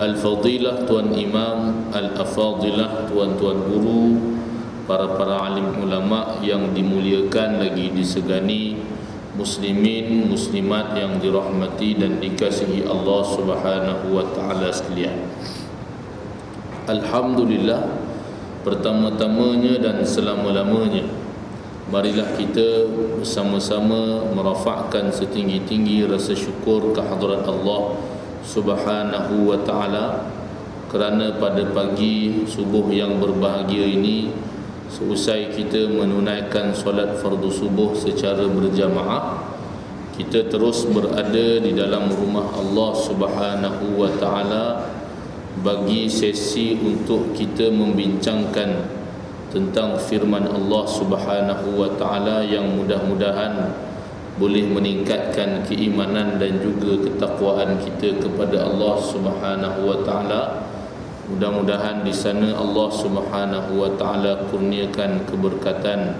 Al-Fadilah, Tuan Imam, Al-Afadilah, Tuan-tuan guru, para alim ulama yang dimuliakan lagi disegani, muslimin, muslimat yang dirahmati dan dikasihi Allah Subhanahu wa taala sekalian. Alhamdulillah, pertama-tamanya dan selama-lamanya marilah kita bersama-sama merafakkan setinggi-tinggi rasa syukur kehadrat Allah Subhanahu wa ta'ala kerana pada pagi subuh yang berbahagia ini, seusai kita menunaikan solat fardu subuh secara berjamaah, kita terus berada di dalam rumah Allah Subhanahu wa ta'ala bagi sesi untuk kita membincangkan tentang firman Allah Subhanahu wa ta'ala yang mudah-mudahan boleh meningkatkan keimanan dan juga ketakwaan kita kepada Allah Subhanahu wa taala. Mudah-mudahan di sana Allah Subhanahu wa taala kurniakan keberkatan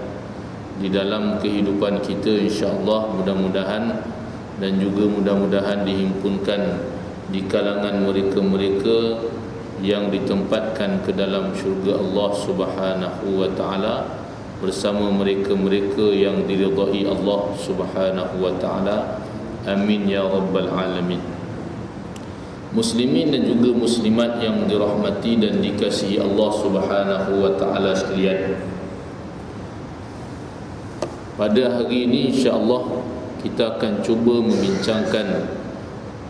di dalam kehidupan kita, insya-Allah, mudah-mudahan, dan juga mudah-mudahan dihimpunkan di kalangan mereka-mereka yang ditempatkan ke dalam syurga Allah Subhanahu wa taala bersama mereka-mereka yang diridai Allah Subhanahu wa taala. Amin ya rabbal alamin. Muslimin dan juga muslimat yang dirahmati dan dikasihi Allah Subhanahu wa taala sekalian. Pada hari ini insya-Allah kita akan cuba membincangkan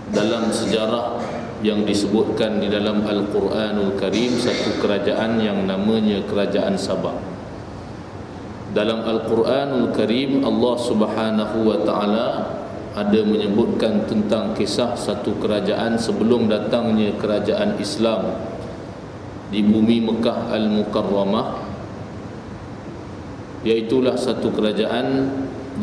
dalam sejarah yang disebutkan di dalam Al-Quranul Karim satu kerajaan yang namanya Kerajaan Sabah. Dalam Al-Quranul Karim Allah Subhanahu wa ta'ala ada menyebutkan tentang kisah satu kerajaan sebelum datangnya kerajaan Islam di bumi Mekah Al-Mukarramah, iaitulah satu kerajaan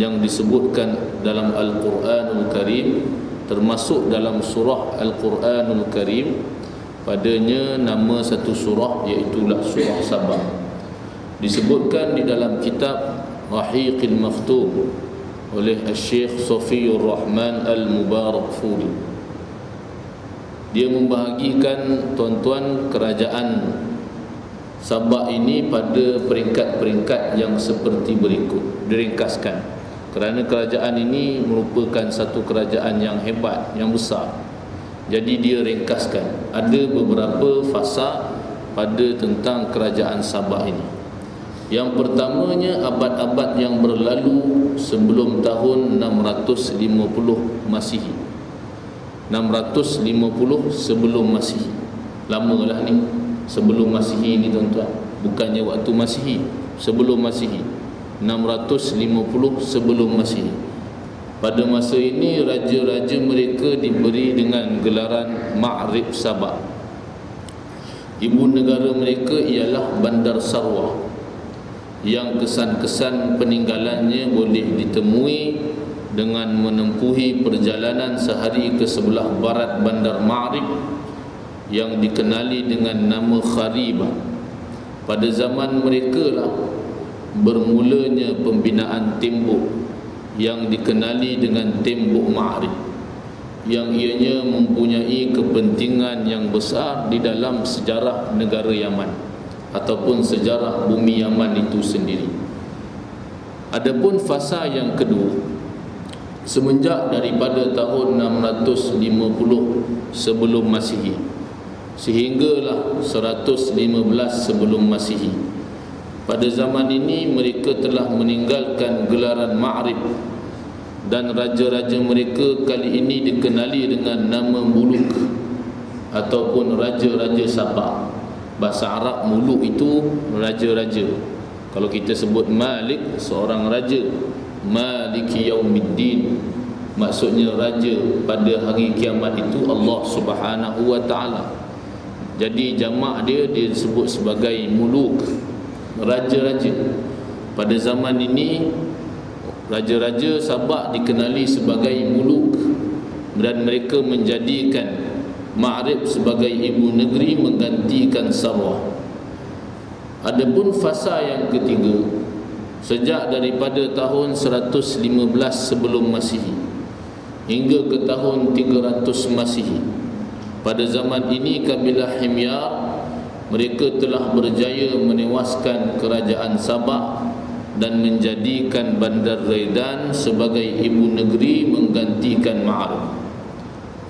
yang disebutkan dalam Al-Quranul Karim, termasuk dalam surah Al-Quranul Karim padanya nama satu surah, iaitulah surah Sabah. Disebutkan di dalam kitab Rahiqil Maktum oleh Syekh Safiyur Rahman Al-Mubarakfuri. Dia membahagikan tuan-tuan kerajaan Sabah ini pada peringkat-peringkat yang seperti berikut. Diringkaskan kerana kerajaan ini merupakan satu kerajaan yang hebat, yang besar. Jadi dia ringkaskan. Ada beberapa fasa pada tentang kerajaan Sabah ini. Yang pertamanya, abad-abad yang berlalu sebelum tahun 650 Masihi. 650 sebelum Masihi. Lamalah ni sebelum Masihi ni tuan-tuan. Bukannya waktu Masihi, sebelum Masihi. 650 sebelum Masihi. Pada masa ini raja-raja mereka diberi dengan gelaran Ma'rib Sabah. Ibu negara mereka ialah Bandar Sarwah, yang kesan-kesan peninggalannya boleh ditemui dengan menempuhi perjalanan sehari ke sebelah barat Bandar Ma'rib yang dikenali dengan nama Kharibah. Pada zaman mereka lah bermulanya pembinaan tembok yang dikenali dengan tembok Ma'rib, yang ianya mempunyai kepentingan yang besar di dalam sejarah negara Yaman ataupun sejarah bumi Yaman itu sendiri. Adapun fasa yang kedua, semenjak daripada tahun 650 sebelum Masihi sehinggalah 115 sebelum Masihi. Pada zaman ini mereka telah meninggalkan gelaran Ma'rib dan raja-raja mereka kali ini dikenali dengan nama Muluk ataupun raja-raja Sabah. Bahasa Arab muluk itu raja-raja. Kalau kita sebut Malik, seorang raja, Maliki Yaumiddin, maksudnya raja pada hari kiamat itu Allah Subhanahu wa ta'ala. Jadi jamak dia disebut sebagai muluk, raja-raja. Pada zaman ini raja-raja Sabah dikenali sebagai muluk dan mereka menjadikan Ma'rib sebagai ibu negeri menggantikan Sarwah. Adapun fasa yang ketiga, sejak daripada tahun 115 sebelum Masihi hingga ke tahun 300 Masihi, Pada zaman ini kabilah Himyar, mereka telah berjaya menewaskan kerajaan Sabah dan menjadikan Bandar Raidan sebagai ibu negeri menggantikan Ma'arib.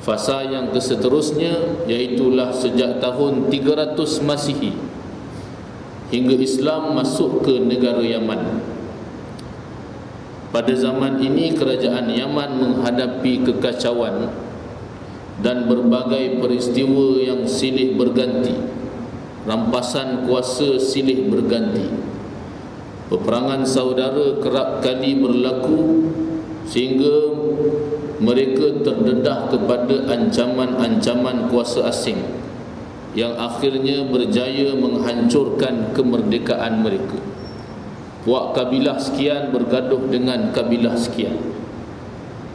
Fasa yang keseterusnya iaitulah sejak tahun 300 Masihi hingga Islam masuk ke negara Yaman. Pada zaman ini kerajaan Yaman menghadapi kekacauan dan berbagai peristiwa yang silih berganti. Rampasan kuasa silih berganti. Peperangan saudara kerap kali berlaku sehingga mereka terdedah kepada ancaman-ancaman kuasa asing yang akhirnya berjaya menghancurkan kemerdekaan mereka. Puak kabilah sekian bergaduh dengan kabilah sekian,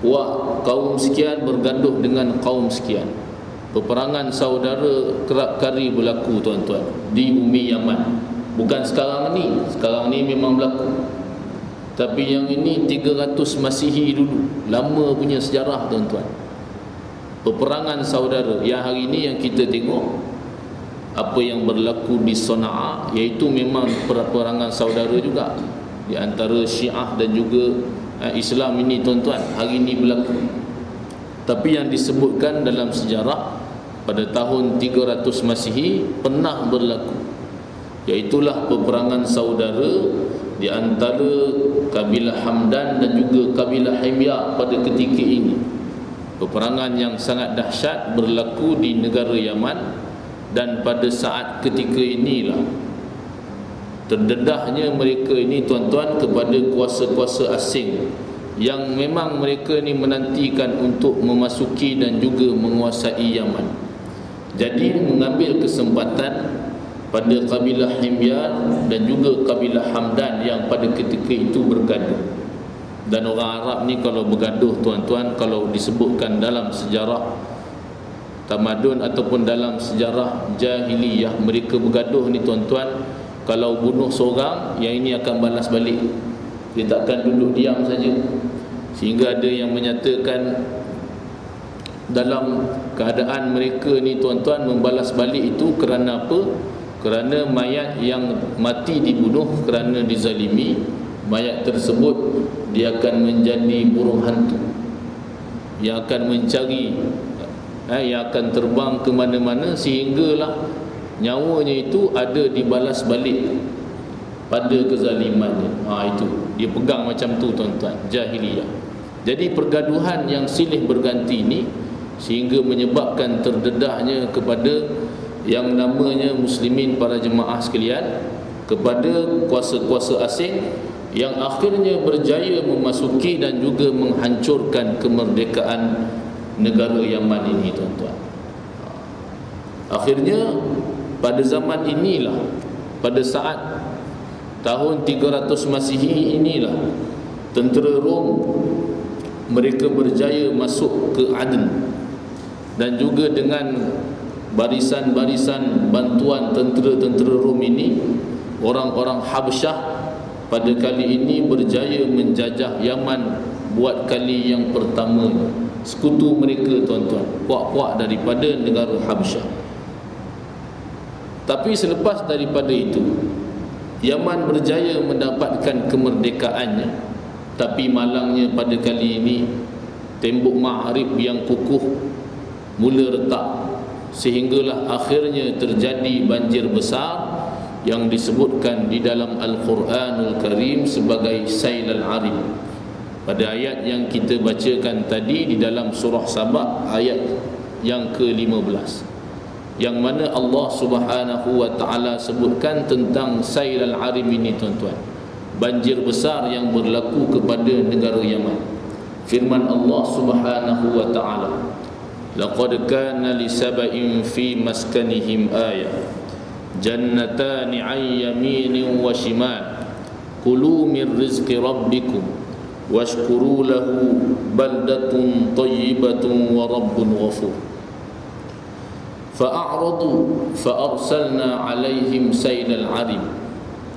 puak kaum sekian bergaduh dengan kaum sekian. Peperangan saudara kerap kali berlaku tuan-tuan di bumi Yaman. Bukan sekarang ni, sekarang ni memang berlaku. Tapi yang ini 300 Masihi dulu, lama punya sejarah tuan-tuan. Peperangan saudara yang hari ini yang kita tengok apa yang berlaku di Sana'a, iaitu memang peperangan saudara juga di antara Syiah dan juga Islam ini tuan-tuan, hari ini berlaku. Tapi yang disebutkan dalam sejarah pada tahun 300 Masihi pernah berlaku, iaitulah peperangan saudara di antara kabilah Hamdan dan juga kabilah Himyar pada ketika ini. Peperangan yang sangat dahsyat berlaku di negara Yaman. Dan pada saat ketika inilah terdedahnya mereka ini tuan-tuan kepada kuasa-kuasa asing yang memang mereka ni menantikan untuk memasuki dan juga menguasai Yaman. Jadi mengambil kesempatan pada kabilah Himyar dan juga kabilah Hamdan yang pada ketika itu bergaduh. Dan orang Arab ni kalau bergaduh tuan-tuan, kalau disebutkan dalam sejarah tamadun ataupun dalam sejarah jahiliyah, mereka bergaduh ni tuan-tuan, kalau bunuh seorang, yang ini akan balas balik. Dia takkan duduk diam saja. Sehingga ada yang menyatakan dalam keadaan mereka ni tuan-tuan membalas balik itu kerana apa? Kerana mayat yang mati dibunuh kerana dizalimi, mayat tersebut dia akan menjadi burung hantu yang akan mencari, yang akan terbang ke mana-mana, sehinggalah nyawanya itu ada dibalas balik pada kezalimannya. Itu dia pegang macam tu tuan-tuan, jahiliyah. Jadi pergaduhan yang silih berganti ini sehingga menyebabkan terdedahnya kepada yang namanya muslimin para jemaah sekalian kepada kuasa-kuasa asing yang akhirnya berjaya memasuki dan juga menghancurkan kemerdekaan negara Yaman ini tuan-tuan. Akhirnya pada zaman inilah, pada saat tahun 300 Masihi inilah, tentera Rom mereka berjaya masuk ke Aden, dan juga dengan barisan-barisan bantuan tentera-tentera Rom ini, orang-orang Habsyah pada kali ini berjaya menjajah Yaman buat kali yang pertamanya. Sekutu mereka tuan-tuan, puak-puak daripada negara Habsyah. Tapi selepas daripada itu, Yaman berjaya mendapatkan kemerdekaannya. Tapi malangnya pada kali ini tembok Ma'arib yang kukuh mula retak, sehinggalah akhirnya terjadi banjir besar yang disebutkan di dalam Al-Quranul Karim sebagai Sail Al-Arib. Pada ayat yang kita bacakan tadi di dalam surah Sabah, ayat yang ke-15, yang mana Allah Subhanahu wa ta'ala sebutkan tentang Sail Al-Arib ini tuan-tuan, banjir besar yang berlaku kepada negara Yaman. Firman Allah Subhanahu wa ta'ala, laqad kana li sab'in fi maskanihim ayah jannatani 'an yaminin wa shimal kulu min rizqi rabbikum washkuru lahu baldatun tayyibatun wa rabbun ghafur. Fa'aradu fa'arsalna 'alaihim sailal 'arim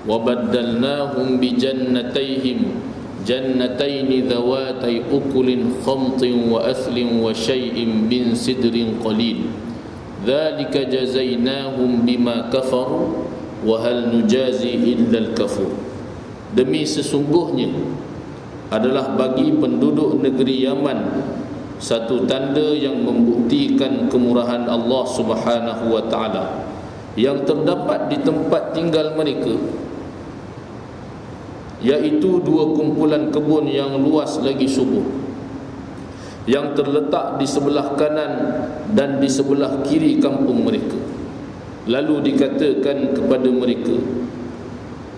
wa baddalnahum bi jannatayhim jannataini dhawatai ukulin khamtin wa athlin wa shay'in min sidrin qalil dzalika jazainahum bima kafaru wa hal nujazi illa al-kafur. Demi sesungguhnya adalah bagi penduduk negeri Yaman satu tanda yang membuktikan kemurahan Allah Subhanahu wa taala yang terdapat di tempat tinggal mereka, yaitu dua kumpulan kebun yang luas lagi subur, yang terletak di sebelah kanan dan di sebelah kiri kampung mereka. Lalu dikatakan kepada mereka,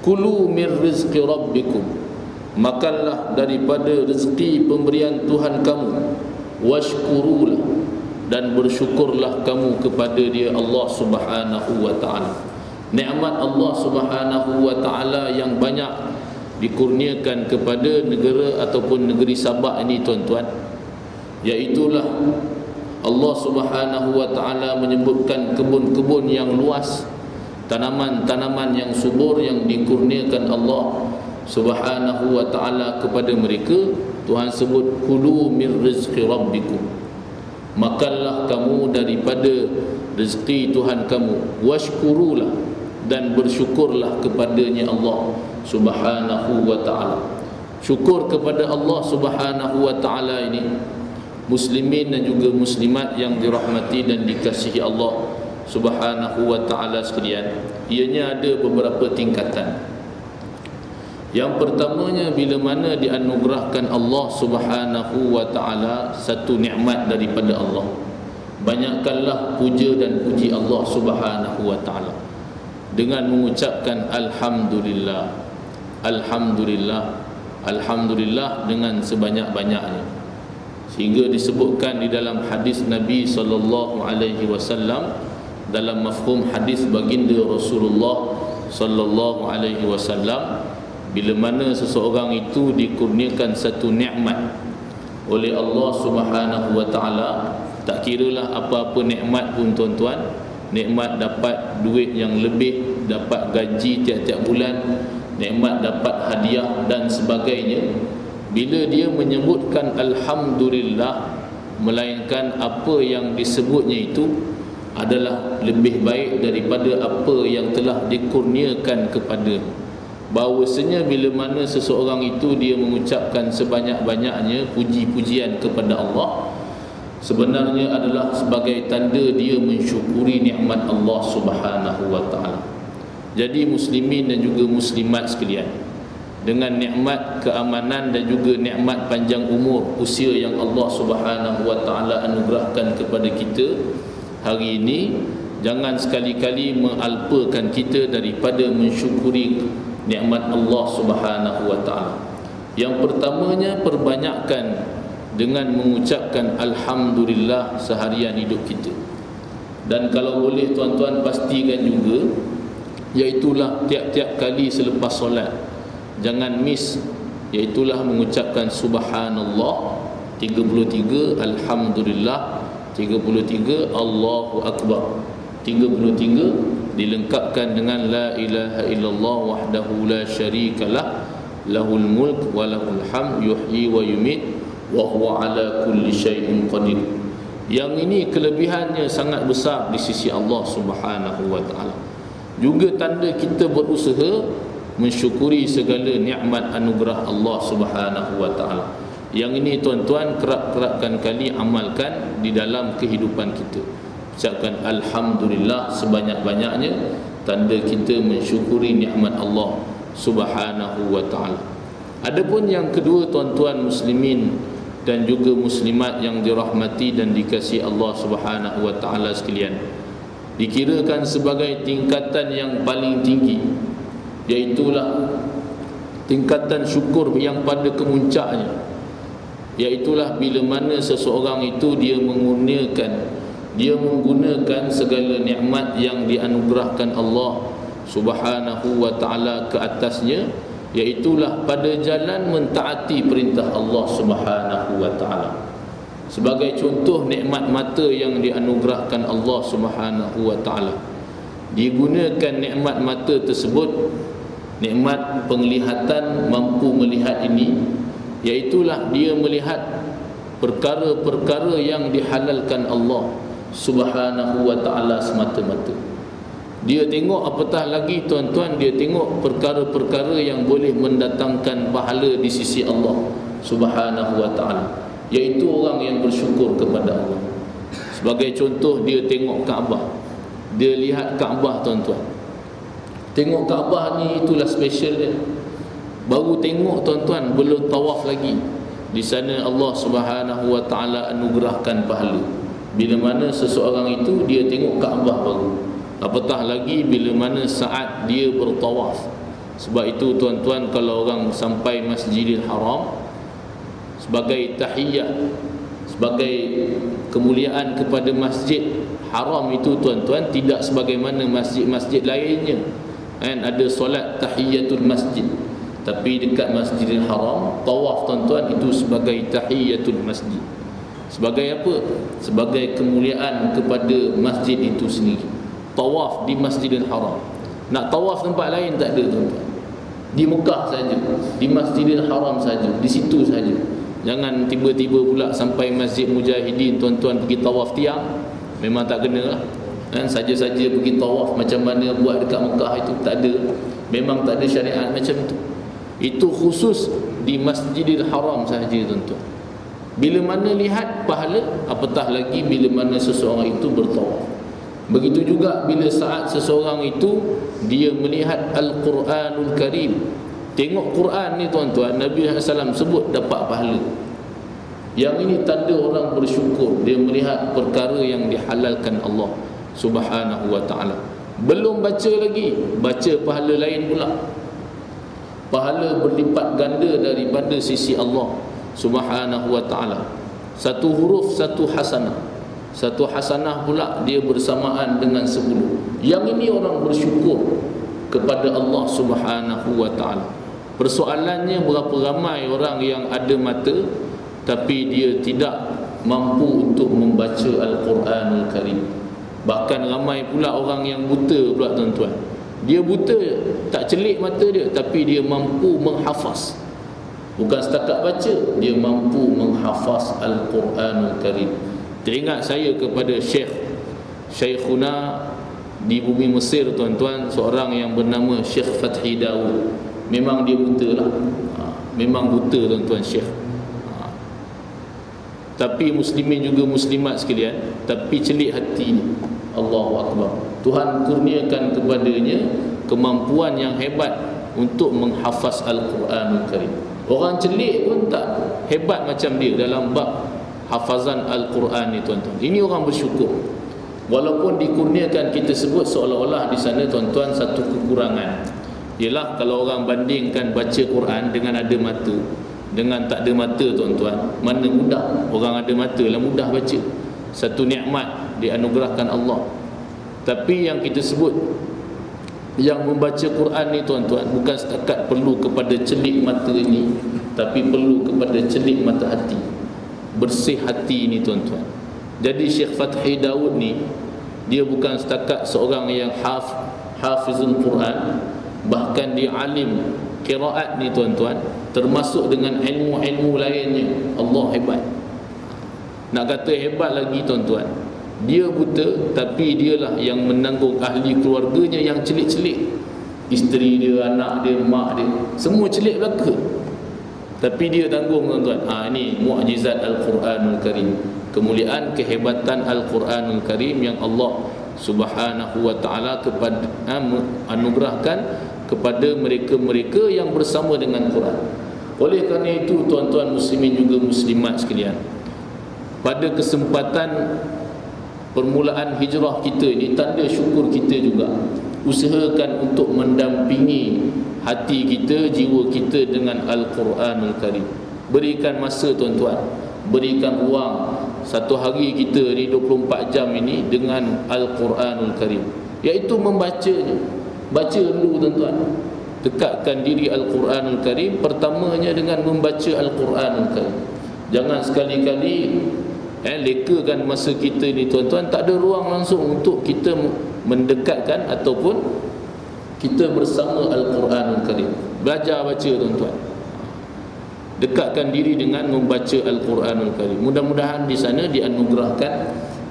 kulu min rizqi rabbikum, makanlah daripada rezeki pemberian Tuhan kamu, washkurulah, dan bersyukurlah kamu kepada Dia Allah Subhanahu wa taala. Nikmat Allah Subhanahu wa taala yang banyak dikurniakan kepada negara ataupun negeri Sabah ini tuan-tuan, iaitulah Allah Subhanahu wa taala menyebutkan kebun-kebun yang luas, tanaman-tanaman yang subur yang dikurniakan Allah Subhanahu wa taala kepada mereka. Tuhan sebut kulu min rizqi rabbikum, makanlah kamu daripada rezeki Tuhan kamu, washkurulah, dan bersyukurlah kepadanya Allah Subhanahu wa taala. Syukur kepada Allah Subhanahu wa taala ini, muslimin dan juga muslimat yang dirahmati dan dikasihi Allah Subhanahu wa taala sekalian, ianya ada beberapa tingkatan. Yang pertamanya, bila mana dianugerahkan Allah Subhanahu wa taala satu nikmat daripada Allah, banyakkanlah puja dan puji Allah Subhanahu wa taala dengan mengucapkan alhamdulillah, alhamdulillah, alhamdulillah dengan sebanyak-banyaknya. Sehingga disebutkan di dalam hadis Nabi sallallahu alaihi wasallam, dalam mafhum hadis baginda Rasulullah sallallahu alaihi wasallam, bila mana seseorang itu dikurniakan satu nikmat oleh Allah Subhanahu wa taala, tak kiralah apa-apa nikmat pun tuan-tuan, nikmat dapat duit yang lebih, dapat gaji tiap-tiap bulan, nikmat dapat hadiah dan sebagainya, bila dia menyebutkan alhamdulillah, melainkan apa yang disebutnya itu adalah lebih baik daripada apa yang telah dikurniakan kepada. Bahawasanya bila mana seseorang itu dia mengucapkan sebanyak-banyaknya puji-pujian kepada Allah, sebenarnya adalah sebagai tanda dia mensyukuri nikmat Allah Subhanahu wa taala. Jadi muslimin dan juga muslimat sekalian, dengan nikmat keamanan dan juga nikmat panjang umur usia yang Allah Subhanahu wa taala anugerahkan kepada kita hari ini, jangan sekali-kali mengalpakan kita daripada mensyukuri nikmat Allah Subhanahu wa taala. Yang pertamanya, perbanyakkan dengan mengucapkan alhamdulillah seharian hidup kita. Dan kalau boleh tuan-tuan pastikan juga, iaitulah tiap-tiap kali selepas solat jangan miss, iaitulah mengucapkan subhanallah 33, alhamdulillah 33, Allahu akbar 33, dilengkapkan dengan la ilaha illallah wahdahu la syarikalah lahul mulk wa lahul hamd yuhyi wa yumit wa huwa ala kulli syai'in qadir. Yang ini kelebihannya sangat besar di sisi Allah Subhanahu wa taala. Juga tanda kita berusaha mensyukuri segala nikmat anugerah Allah Subhanahu wa taala. Yang ini tuan-tuan kerap-kerapkan kali amalkan di dalam kehidupan kita. Ucapkan alhamdulillah sebanyak-banyaknya, tanda kita mensyukuri nikmat Allah Subhanahu wa taala. Adapun yang kedua tuan-tuan muslimin dan juga muslimat yang dirahmati dan dikasihi Allah Subhanahu wa taala sekalian, dikirakan sebagai tingkatan yang paling tinggi, iaitulah tingkatan syukur yang pada kemuncaknya, iaitulah bila mana seseorang itu dia menggunakan segala nikmat yang dianugerahkan Allah Subhanahu wa taala ke atasnya, iaitulah pada jalan mentaati perintah Allah Subhanahu wa taala. Sebagai contoh, nikmat mata yang dianugerahkan Allah Subhanahu wa taala, digunakan nikmat mata tersebut, nikmat penglihatan, mampu melihat ini, iaitulah dia melihat perkara-perkara yang dihalalkan Allah Subhanahu wa ta'ala semata-mata. Dia tengok apatah lagi tuan-tuan, dia tengok perkara-perkara yang boleh mendatangkan pahala di sisi Allah Subhanahu wa ta'ala, iaitu orang yang bersyukur kepada Allah. Sebagai contoh, dia tengok Kaabah, dia lihat Kaabah tuan-tuan. Tengok Kaabah ni itulah special dia. Baru tengok tuan-tuan, belum tawaf lagi. Di sana Allah Subhanahu wa ta'ala anugerahkan pahala. Bila mana seseorang itu dia tengok Kaabah baru, apatah lagi bila mana saat dia bertawaf. Sebab itu tuan-tuan, kalau orang sampai Masjidil Haram sebagai tahiyat, sebagai kemuliaan kepada Masjid Haram itu tuan-tuan, tidak sebagaimana masjid-masjid lainnya kan, ada solat tahiyatul masjid. Tapi dekat Masjidil Haram, tawaf tuan-tuan itu sebagai tahiyatul masjid. Sebagai apa? Sebagai kemuliaan kepada masjid itu sendiri. Tawaf di Masjidil Haram. Nak tawaf tempat lain tak ada tuan-tuan. Di Mekah saja, di Masjidil Haram saja, di situ saja. Jangan tiba-tiba pula sampai Masjid Mujahidin tuan-tuan pergi tawaf tiang. Memang tak kena lah kan, saja-saja pergi tawaf macam mana buat dekat Mekah itu tak ada. Memang tak ada syariat macam tu. Itu khusus di Masjidil Haram sahaja tuan-tuan. Bila mana lihat pahala, apatah lagi bila mana seseorang itu bertawaf. Begitu juga bila saat seseorang itu dia melihat Al-Quranul Karim. Tengok Quran ni tuan-tuan, Nabi SAW sebut dapat pahala. Yang ini tanda orang bersyukur, dia melihat perkara yang dihalalkan Allah Subhanahu wa ta'ala. Belum baca lagi, baca pahala lain pula. Pahala berlipat ganda daripada sisi Allah Subhanahu wa ta'ala. Satu huruf, satu hasanah. Satu hasanah pula dia bersamaan dengan 10. Yang ini orang bersyukur kepada Allah Subhanahu wa ta'ala. Persoalannya, berapa ramai orang yang ada mata tapi dia tidak mampu untuk membaca Al-Quranul Karim. Bahkan ramai pula orang yang buta pula tuan-tuan. Dia buta, tak celik mata dia, tapi dia mampu menghafaz. Bukan setakat baca, dia mampu menghafaz Al-Quranul Karim. Teringat saya kepada Syekhuna di bumi Mesir tuan-tuan, seorang yang bernama Syekh Fathi Daud. Memang dia buta lah, memang buta tuan-tuan Syekh. Tapi muslimin juga muslimat sekalian, tapi celik hati ni. Allahu Akbar. Tuhan kurniakan kepadanya kemampuan yang hebat untuk menghafaz Al-Quranul Karim. Orang celik pun tak hebat macam dia dalam bab hafazan Al-Quran ni tuan-tuan. Ini orang bersyukur. Walaupun dikurniakan, kita sebut seolah-olah di sana tuan-tuan satu kekurangan. Ialah kalau orang bandingkan baca Quran dengan ada mata, dengan tak ada mata tuan-tuan, mana mudah? Orang ada mata lah mudah baca. Satu nikmat dianugerahkan Allah. Tapi yang kita sebut, yang membaca Quran ni tuan-tuan, bukan setakat perlu kepada celik mata ini, tapi perlu kepada celik mata hati, bersih hati ni tuan-tuan. Jadi Syekh Fathi Daud ni, dia bukan setakat seorang yang hafizul Quran, bahkan dia alim qiraat ni tuan-tuan, termasuk dengan ilmu-ilmu lainnya. Allah hebat. Nak kata hebat lagi tuan-tuan, dia buta tapi dialah yang menanggung ahli keluarganya yang celik-celik. Isteri dia, anak dia, mak dia, semua celik belaka, tapi dia tanggung tuan-tuan. Ini mukjizat Al-Quranul Karim, kemuliaan kehebatan Al-Quranul Karim yang Allah Subhanahu wa ta'ala anugerahkan kepada mereka-mereka yang bersama dengan Quran. Oleh kerana itu tuan-tuan muslimin juga muslimat sekalian, pada kesempatan permulaan hijrah kita ini, tanda syukur kita juga, usahakan untuk mendampingi hati kita, jiwa kita dengan Al-Quranul Karim. Berikan masa tuan-tuan, berikan ruang satu hari kita ni 24 jam ini dengan Al-Quranul Karim, iaitu membacanya. Baca dulu tuan-tuan, dekatkan diri Al-Quranul Karim pertamanya dengan membaca Al-Quranul Karim. Jangan sekali-kali lekakan masa kita ni tuan-tuan, tak ada ruang langsung untuk kita mendekatkan ataupun kita bersama Al-Quranul Karim. Belajar baca tuan-tuan, dekatkan diri dengan membaca Al-Quranul Karim. Mudah-mudahan di sana dianugerahkan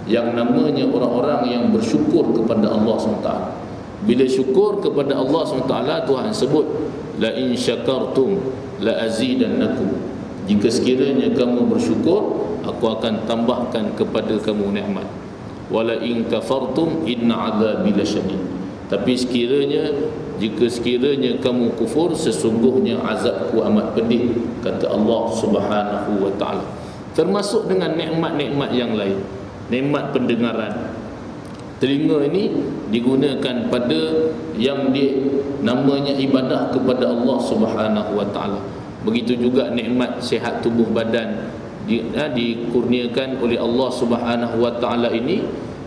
yang namanya orang-orang yang bersyukur kepada Allah SWT. Bila syukur kepada Allah SWT, Tuhan sebut la in syakartum la azidannakum. Jika sekiranya kamu bersyukur, aku akan tambahkan kepada kamu nikmat. Wala in kafartum inna azabi lasyadid. Tapi jika sekiranya kamu kufur, sesungguhnya azabku amat pedih, kata Allah Subhanahu wa taala. Termasuk dengan nikmat-nikmat yang lain. Nikmat pendengaran. Telinga ini digunakan pada yang namanya ibadah kepada Allah Subhanahu wa taala. Begitu juga nikmat sihat tubuh badan dikurniakan oleh Allah Subhanahu wa taala ini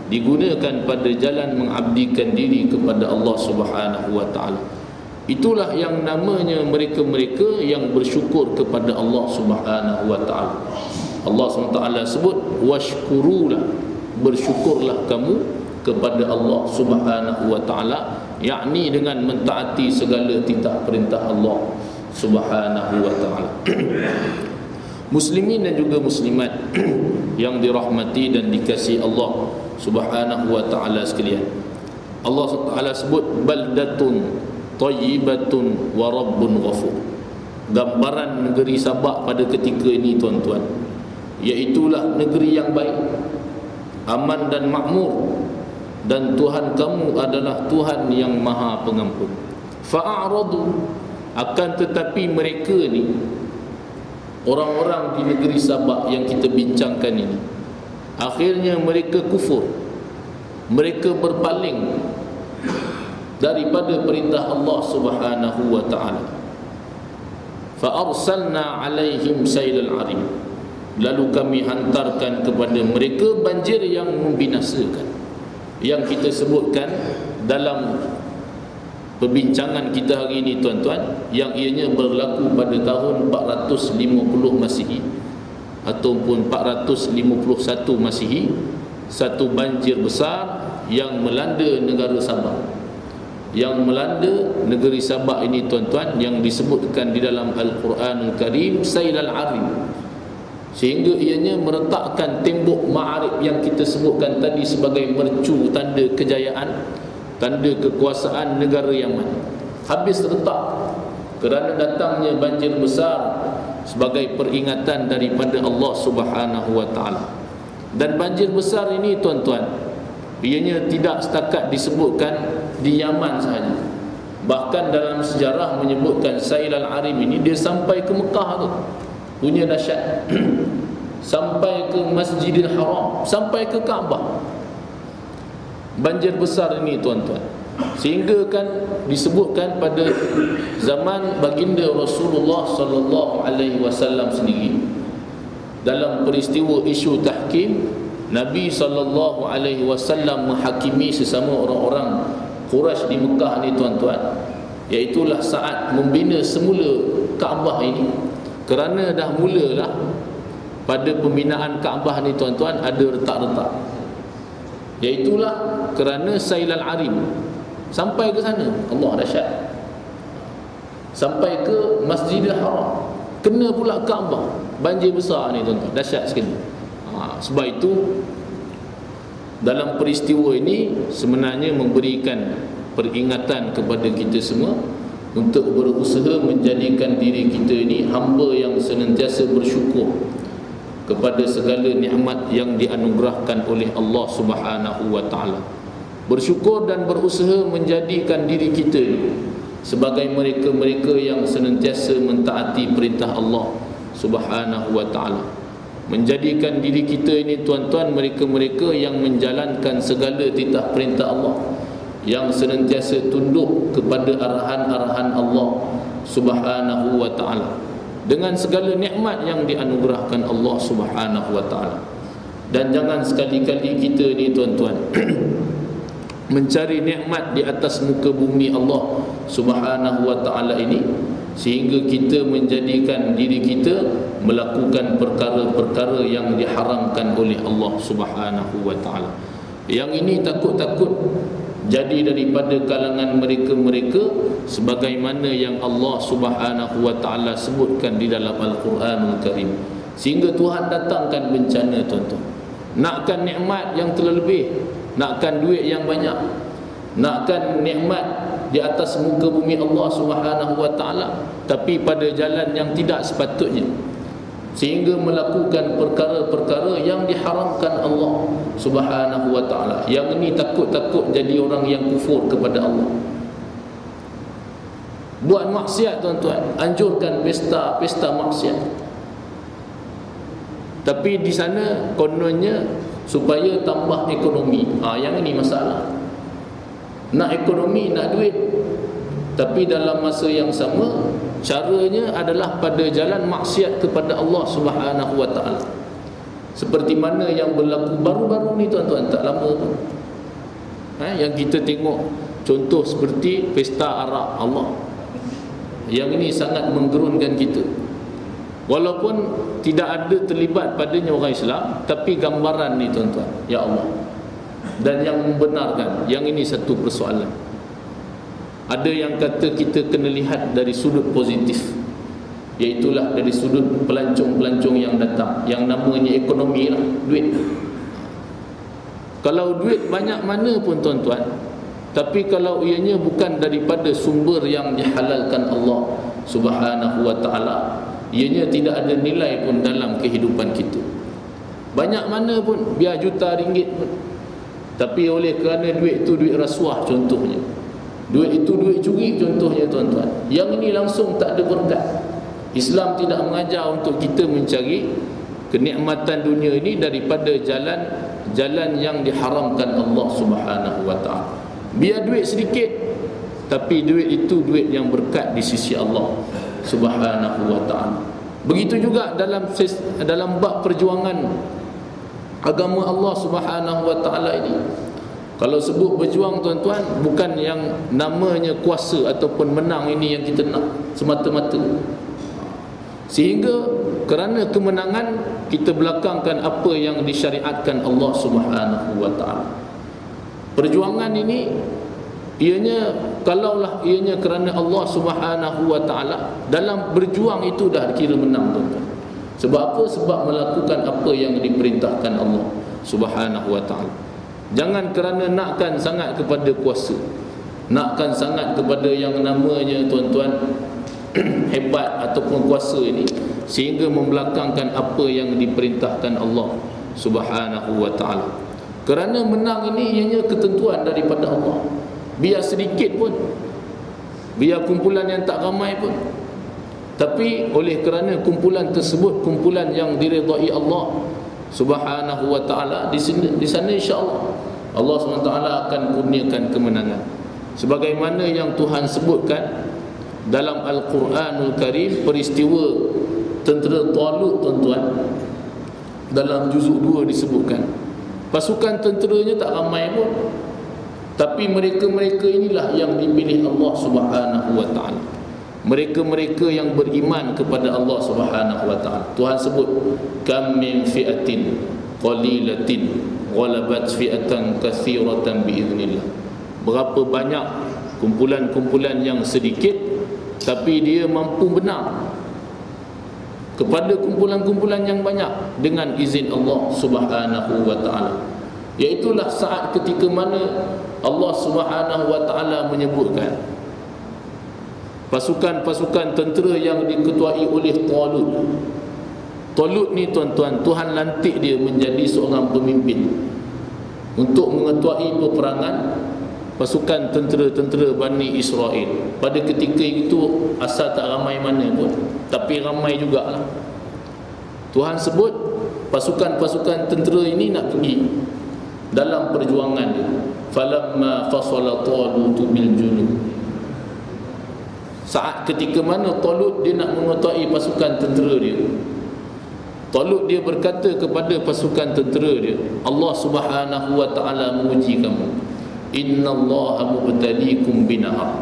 digunakan pada jalan mengabdikan diri kepada Allah Subhanahu wa taala. Itulah yang namanya mereka-mereka yang bersyukur kepada Allah Subhanahu wa taala. Allah SWT sebut washkurulah, bersyukurlah kamu kepada Allah Subhanahu wa taala, yakni dengan mentaati segala titah perintah Allah Subhanahu wa taala. Muslimin dan juga muslimat yang dirahmati dan dikasihi Allah Subhanahu wa taala sekalian, Allah Taala sebut baldatun thayyibatun wa rabbun ghafur. Gambaran negeri Sabak pada ketika ini tuan-tuan, iaitulah negeri yang baik, aman dan makmur, dan Tuhan kamu adalah Tuhan yang Maha Pengampun. Fa'aradu, akan tetapi mereka ni, orang-orang di negeri Sabak yang kita bincangkan ini, akhirnya mereka kufur, mereka berpaling daripada perintah Allah Subhanahu wa taala. Fa arsalna alaihim sailal arim, lalu kami hantarkan kepada mereka banjir yang membinasakan, yang kita sebutkan dalam perbincangan kita hari ini tuan-tuan, yang ianya berlaku pada tahun 450 Masihi ataupun 451 Masihi. Satu banjir besar yang melanda negara Sabak, yang melanda negeri Sabak ini tuan-tuan, yang disebutkan di dalam Al-Quranul Karim sailal arim, sehingga ianya meretakkan tembok Ma'arib yang kita sebutkan tadi sebagai mercu, tanda kejayaan, tanda kekuasaan negara Yaman, habis retak kerana datangnya banjir besar sebagai peringatan daripada Allah Subhanahu wa taala. Dan banjir besar ini tuan-tuan, ianya tidak setakat disebutkan di Yaman sahaja. Bahkan dalam sejarah menyebutkan sailal arim ini dia sampai ke Mekah tu, punya dahsyat. Sampai ke Masjidil Haram, sampai ke Kaabah. Banjir besar ini tuan-tuan, sehingga kan disebutkan pada zaman baginda Rasulullah sallallahu alaihi wasallam sendiri, dalam peristiwa isu tahkim, Nabi sallallahu alaihi wasallam menghakimi sesama orang-orang Quraisy di Mekah ni tuan-tuan, iaitulah saat membina semula Kaabah ini. Kerana dah mulalah pada pembinaan Kaabah ni tuan-tuan ada retak-retak, iaitulah kerana sailal arim sampai ke sana. Allah dahsyat, sampai ke Masjidil Haram, kena pula Kaabah, banjir besar ni tuan-tuan, dahsyat sekali. Sebab itu dalam peristiwa ini sebenarnya memberikan peringatan kepada kita semua untuk berusaha menjadikan diri kita ini hamba yang senantiasa bersyukur kepada segala nikmat yang dianugerahkan oleh Allah Subhanahu wa taala. Bersyukur dan berusaha menjadikan diri kita ini sebagai mereka-mereka yang senantiasa mentaati perintah Allah Subhanahu wa taala. Menjadikan diri kita ini tuan-tuan mereka-mereka yang menjalankan segala titah perintah Allah, yang senantiasa tunduk kepada arahan-arahan Allah Subhanahu wa taala dengan segala nikmat yang dianugerahkan Allah Subhanahu wa taala. Dan jangan sekali-kali kita ni tuan-tuan mencari nikmat di atas muka bumi Allah Subhanahu wa taala ini sehingga kita menjadikan diri kita melakukan perkara-perkara yang diharamkan oleh Allah Subhanahu wa taala. Yang ini takut-takut jadi daripada kalangan mereka-mereka sebagaimana yang Allah Subhanahu wa taala sebutkan di dalam Al-Quranul Karim, sehingga Tuhan datangkan bencana tuan-tuan. nakkan nikmat yang terlebih, nakkan duit yang banyak, nakkan nikmat di atas muka bumi Allah Subhanahu wa taala, tapi pada jalan yang tidak sepatutnya, sehingga melakukan perkara-perkara yang diharamkan Allah Subhanahu wa taala. Yang ini takut-takut jadi orang yang kufur kepada Allah. Buat maksiat tuan-tuan, anjurkan pesta maksiat. Tapi di sana kononnya supaya tambah ekonomi. Yang ini masalah. Nak ekonomi, nak duit, tapi dalam masa yang sama caranya adalah pada jalan maksiat kepada Allah Subhanahu wa taala. Seperti mana yang berlaku baru-baru ni tuan-tuan, tak lama pun. Yang kita tengok contoh seperti pesta arak Allah. Yang ini sangat menggerunkan kita. Walaupun tidak ada terlibat padanya orang Islam, tapi gambaran ni tuan-tuan, ya Allah. Dan yang membenarkan, yang ini satu persoalan. Ada yang kata kita kena lihat dari sudut positif, iaitulah dari sudut pelancong-pelancong yang datang, yang namanya ekonomi lah, duit. Kalau duit banyak mana pun tuan-tuan, tapi kalau ianya bukan daripada sumber yang dihalalkan Allah Subhanahu wa taala, ianya tidak ada nilai pun dalam kehidupan kita. Banyak mana pun, biar juta ringgit pun, tapi oleh kerana duit itu duit rasuah contohnya, duit itu duit curi contohnya tuan-tuan, yang ini langsung tak ada berkat. Islam tidak mengajar untuk kita mencari kenikmatan dunia ini daripada jalan yang diharamkan Allah Subhanahu wa taala. Biar duit sedikit, tapi duit itu duit yang berkat di sisi Allah Subhanahu wa taala. Begitu juga dalam bab perjuangan agama Allah Subhanahu wa taala ini. Kalau sebut berjuang tuan-tuan, bukan yang namanya kuasa ataupun menang ini yang kita nak semata-mata. Sehingga kerana kemenangan kita belakangkan apa yang disyariatkan Allah Subhanahu wa taala. Perjuangan ini kalaulah ianya kerana Allah Subhanahu wa taala, dalam berjuang itu dah kira menang tuan-tuan. Sebab apa? Sebab melakukan apa yang diperintahkan Allah Subhanahu wa taala. Jangan kerana nakkan sangat kepada kuasa, nakkan sangat kepada yang namanya tuan-tuan hebat ataupun kuasa ini, sehingga membelakangkan apa yang diperintahkan Allah Subhanahu wa taala. Kerana menang ini ianya ketentuan daripada Allah. Biar sedikit pun, biar kumpulan yang tak ramai pun, tapi oleh kerana kumpulan tersebut kumpulan yang diridai Allah Subhanahu wa taala, di sana insya-Allah Allah SWT akan kurniakan kemenangan. Sebagaimana yang Tuhan sebutkan dalam Al-Quranul Karim, peristiwa tentera Talut tuan-tuan, dalam juzuk 2 disebutkan. Pasukan tenteranya tak ramai pun, tapi mereka-mereka inilah yang dipilih Allah Subhanahu wa taala. Mereka-mereka yang beriman kepada Allah Subhanahu wa taala. Tuhan sebut, kam min fi'atin qalilatin ghalabat fi'atan katsiratan biiznillah. Berapa banyak kumpulan-kumpulan yang sedikit, tapi dia mampu menang kepada kumpulan-kumpulan yang banyak dengan izin Allah Subhanahu wa taala. Iaitulah saat ketika mana Allah Subhanahu wa taala menyebutkan pasukan-pasukan tentera yang diketuai oleh Talut. Talut ni tuan-tuan, Tuhan lantik dia menjadi seorang pemimpin untuk mengetuai peperangan pasukan tentera-tentera Bani Israel. Pada ketika itu asal tak ramai mana pun, tapi ramai jugalah. Tuhan sebut pasukan-pasukan tentera ini nak pergi dalam perjuangan dia. Falamma fasala Talut bil junud. Saat ketika mana Talut dia nak mengetuai pasukan tentera dia, Talut dia berkata kepada pasukan tentera dia, Allah Subhanahu wa taala menguji kamu. Innallaha mubtaliikum binahar.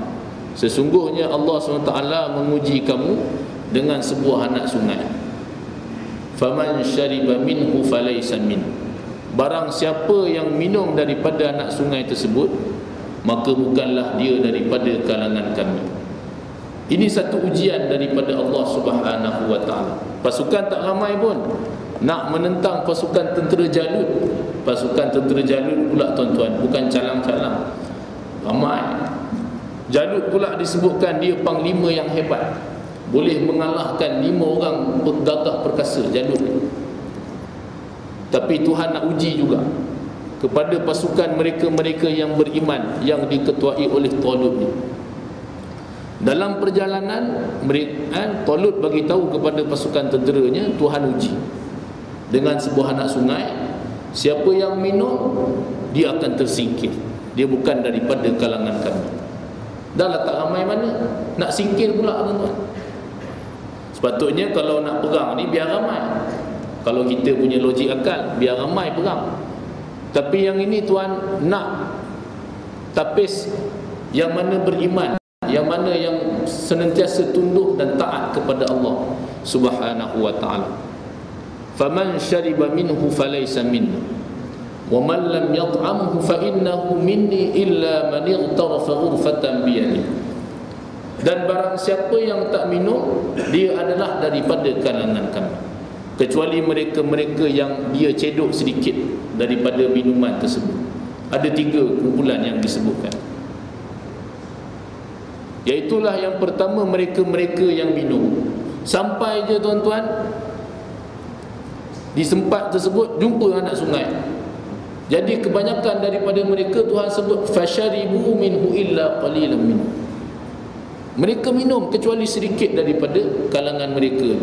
Sesungguhnya Allah SWT menguji kamu dengan sebuah anak sungai. Faman syariba minhu falaysa min. Barang siapa yang minum daripada anak sungai tersebut, maka bukanlah dia daripada kalangan kami. Ini satu ujian daripada Allah Subhanahu wa taala. Pasukan tak ramai pun, nak menentang pasukan tentera Jalut. Pasukan tentera Jalut pula tuan-tuan, bukan calang-calang, ramai. Jalut pula disebutkan dia panglima yang hebat, boleh mengalahkan 5 orang gagah perkasa Jalut. Tapi Tuhan nak uji juga kepada pasukan mereka-mereka yang beriman yang diketuai oleh Talut ni. Dalam perjalanan mereka, Talut bagi tahu kepada pasukan tenteranya, Tuhan uji dengan sebuah anak sungai. Siapa yang minum, dia akan tersingkir. Dia bukan daripada kalangan kami. Dah lah tak ramai mana, nak singkir pula tuan-tuan. Sepatutnya kalau nak perang ni biar ramai. Kalau kita punya logik akal, biar ramai perang. Tapi yang ini tuan, nak tapis yang mana beriman, yang mana yang senantiasa tunduk dan taat kepada Allah Subhanahu wa ta'ala. Faman syariba minhu falaysa minna wa man lam yat'amhu fa innahu minni illa man ightarafa ghurfatan biyadi. Dan barang siapa yang tak minum, dia adalah daripada kalangan kami, kecuali mereka-mereka yang dia cedok sedikit daripada minuman tersebut. Ada 3 kumpulan yang disebutkan. Iaitulah yang pertama, mereka-mereka yang minum. Sampai je tuan-tuan di tempat tersebut jumpa anak sungai. Jadi kebanyakan daripada mereka Tuhan sebut fasyaribu minhu illa qalilan minhu. Mereka minum kecuali sedikit daripada kalangan mereka.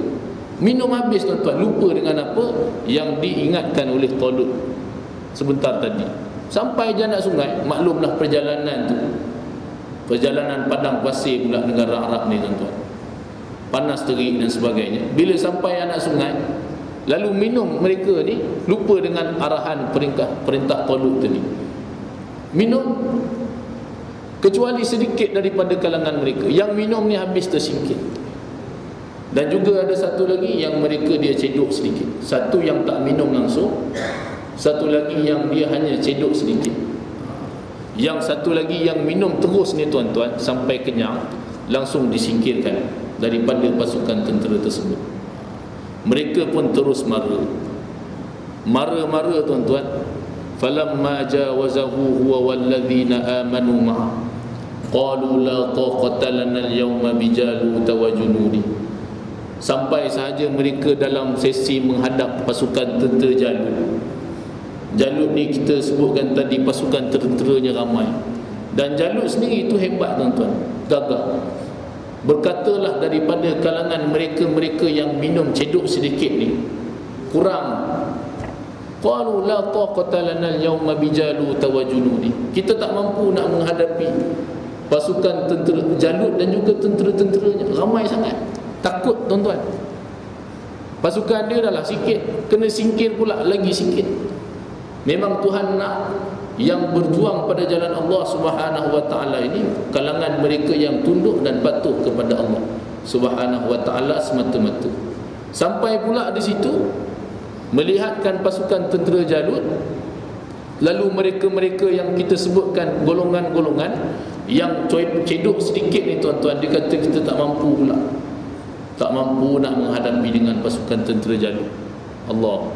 Minum habis tuan-tuan, lupa dengan apa yang diingatkan oleh Talut sebentar tadi. Sampai je anak sungai, maklumlah perjalanan tu, perjalanan padang pasir pula negara Arab ni tuan-tuan, panas terik dan sebagainya. Bila sampai anak sungai, lalu minum mereka ni, lupa dengan arahan perintah Talut tadi. Minum kecuali sedikit daripada kalangan mereka. Yang minum ni habis tersingkir. Dan juga ada satu lagi yang mereka dia cedok sedikit. Satu yang tak minum langsung, satu lagi yang dia hanya cedok sedikit. Yang satu lagi yang minum terus ni tuan-tuan sampai kenyang, langsung disingkirkan daripada pasukan tentera tersebut. Mereka pun terus mara tuan-tuan. Falamma jawazahu huwa walladzina amanu ma'a qalu la taqata lana al-yawma bijalut wa junudi. Sampai sahaja mereka dalam sesi menghadap pasukan tentera Jalut. Jalut ni kita sebutkan tadi pasukan tenteranya ramai. Dan Jalut sendiri itu hebat tuan-tuan, gagah. Berkatalah daripada kalangan mereka-mereka yang minum cedok sedikit ni, kurang. Qalu la taqata lana al-yawma bijalut wa junudi. Kita tak mampu nak menghadapi pasukan tentera Jalut dan juga tentera-tenteranya, ramai sangat. Takut tuan-tuan. Pasukan dia dah lah sikit, kena singkir pula lagi sikit. Memang Tuhan nak yang berjuang pada jalan Allah Subhanahu wa ta'ala ini kalangan mereka yang tunduk dan patuh kepada Allah Subhanahu wa ta'ala semata-mata. Sampai pula di situ melihatkan pasukan tentera Jalut, lalu mereka-mereka yang kita sebutkan golongan-golongan yang cedok sedikit ni tuan-tuan, dia kata kita tak mampu pula, tak mampu nak menghadapi dengan pasukan tentera Jalut Allah.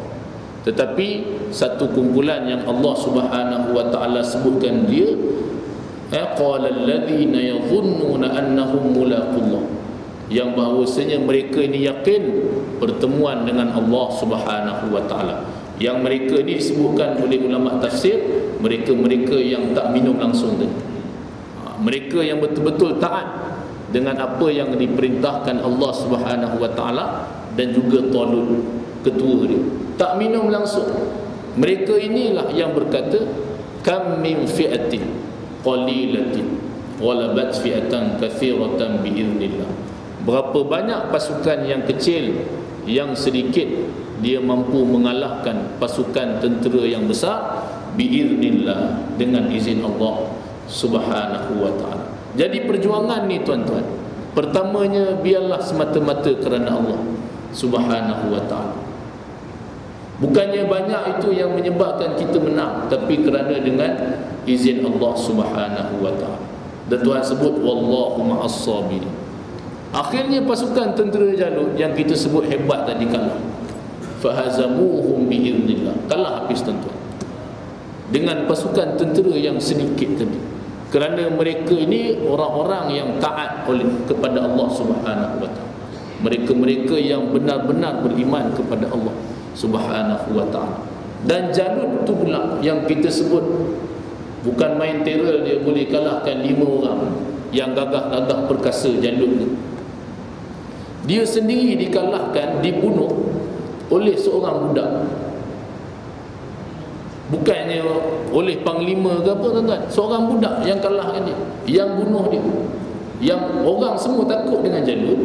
Tetapi satu kumpulan yang Allah Subhanahu wa ta'ala sebutkan dia, qala alladhina yadhunnuna annahum mulaqullah, yang bahawasanya mereka ini yakin pertemuan dengan Allah Subhanahu wa ta'ala. Yang mereka ini disebutkan oleh ulama tafsir, mereka-mereka yang tak minum langsung tadi. Mereka yang betul-betul taat dengan apa yang diperintahkan Allah Subhanahu wa ta'ala, dan juga Talut ketua dia tak minum langsung. Mereka inilah yang berkata, kam min fi'atin qalilatin ghalabat fi'atan katsiratan biiznillah. Berapa banyak pasukan yang kecil, yang sedikit, dia mampu mengalahkan pasukan tentera yang besar biiznillah, dengan izin Allah Subhanahu wa ta'ala. Jadi perjuangan ni tuan-tuan, pertamanya biarlah semata-mata kerana Allah Subhanahu wa ta'ala. Bukannya banyak itu yang menyebabkan kita menang, tapi kerana dengan izin Allah Subhanahu wa ta'ala. Dan Tuhan sebut wallahu ma'as sabirin. Akhirnya pasukan tentera Jalut yang kita sebut hebat tadi kalah. fahazamuhum biiznillah. Kalah habis tuan-tuan dengan pasukan tentera yang sedikit tadi, kerana mereka ini orang-orang yang taat kepada Allah Subhanahu wa taala. Mereka-mereka yang benar-benar beriman kepada Allah Subhanahu wa taala. Dan Jalut tu pula yang kita sebut bukan main terror, dia boleh kalahkan 5 orang yang gagah-gagah perkasa. Jalut ni dia sendiri dikalahkan, dibunuh oleh seorang budak. Bukannya oleh panglima ke apa tuan-tuan, seorang budak yang kalahkan dia, yang bunuh dia. Yang orang semua takut dengan Jalut,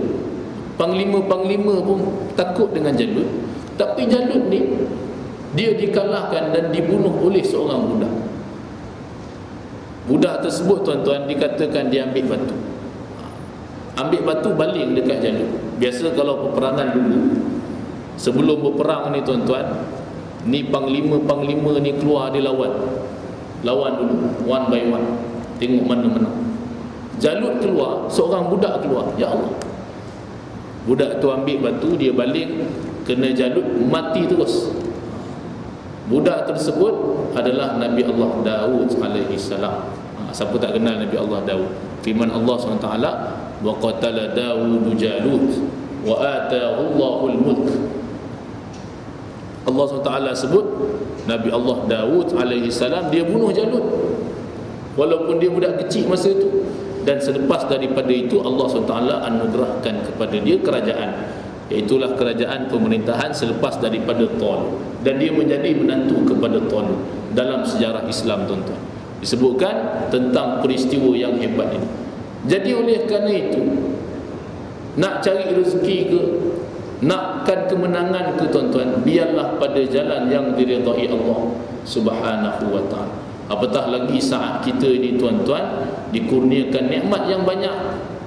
panglima-panglima pun takut dengan Jalut, tapi Jalut ni dia dikalahkan dan dibunuh oleh seorang budak. Budak tersebut tuan-tuan dikatakan dia ambil batu. Ambil batu baling dekat Jalut. Biasa kalau peperangan dulu, sebelum berperang ni tuan-tuan, ni panglima-panglima ni keluar, dia lawan dulu, one by one, tengok mana menang. Jalut keluar, seorang budak keluar, ya Allah, budak tu ambil batu, dia baling, kena Jalut, mati terus. Budak tersebut adalah Nabi Allah Daud alaihi salam. Siapa tak kenal Nabi Allah Daud? Firman Allah SWT, wa qatala Daud Jalut wa ataahu Allahul mulk. Allah SWT sebut Nabi Allah Daud alaihi salam dia bunuh Jalut walaupun dia budak kecil masa itu, dan selepas daripada itu Allah SWT anugerahkan kepada dia kerajaan, iaitulah kerajaan pemerintahan selepas daripada Talut, dan dia menjadi menantu kepada Talut. Dalam sejarah Islam tuan-tuan disebutkan tentang peristiwa yang hebat ini. Jadi oleh kerana itu, nak cari rezeki ke, nakkan kemenangan ke tuan-tuan, biarlah pada jalan yang diridai Allah Subhanahu wa taala. Apatah lagi saat kita ini tuan-tuan dikurniakan nikmat yang banyak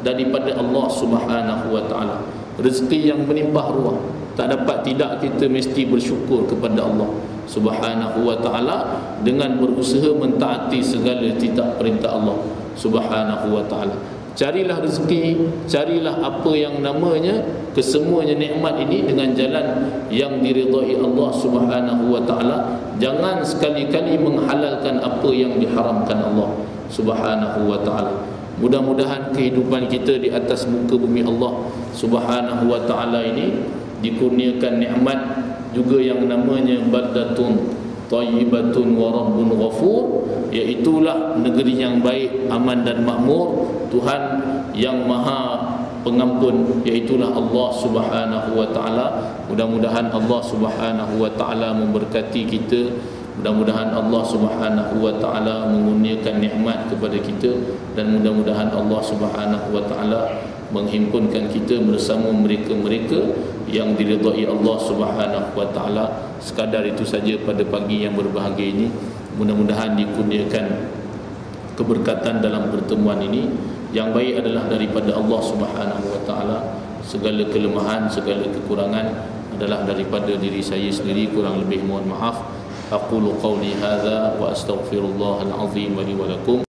daripada Allah Subhanahu wa taala, rezeki yang melimpah ruah. Tak dapat tidak kita mesti bersyukur kepada Allah Subhanahu wa taala dengan berusaha mentaati segala titah perintah Allah Subhanahu wa taala. Carilah rezeki, carilah apa yang namanya kesemuanya nikmat ini dengan jalan yang diridai Allah Subhanahu wa taala. Jangan sekali-kali menghalalkan apa yang diharamkan Allah Subhanahu wa taala. Mudah-mudahan kehidupan kita di atas muka bumi Allah Subhanahu wa taala ini dikurniakan nikmat juga yang namanya baldatun thayyibatun wa rabbun ghafur, iaitulah negeri yang baik, aman dan makmur, Tuhan yang maha pengampun, iaitulah Allah Subhanahu wa taala. Mudah-mudahan Allah Subhanahu wa taala memberkati kita, mudah-mudahan Allah Subhanahu wa taala mengurniakan nikmat kepada kita, dan mudah-mudahan Allah Subhanahu wa taala menghimpunkan kita bersama mereka-mereka yang diridai Allah Subhanahu wa taala. Sekadar itu saja pada pagi yang berbahagia ini. Mudah-mudahan dikurniakan keberkatan dalam pertemuan ini. Yang baik adalah daripada Allah Subhanahu wa taala. Segala kelemahan, segala kekurangan adalah daripada diri saya sendiri, kurang lebih mohon maaf. Aqulu qawli hadza wa astaghfirullahal azim wa li wa lakum.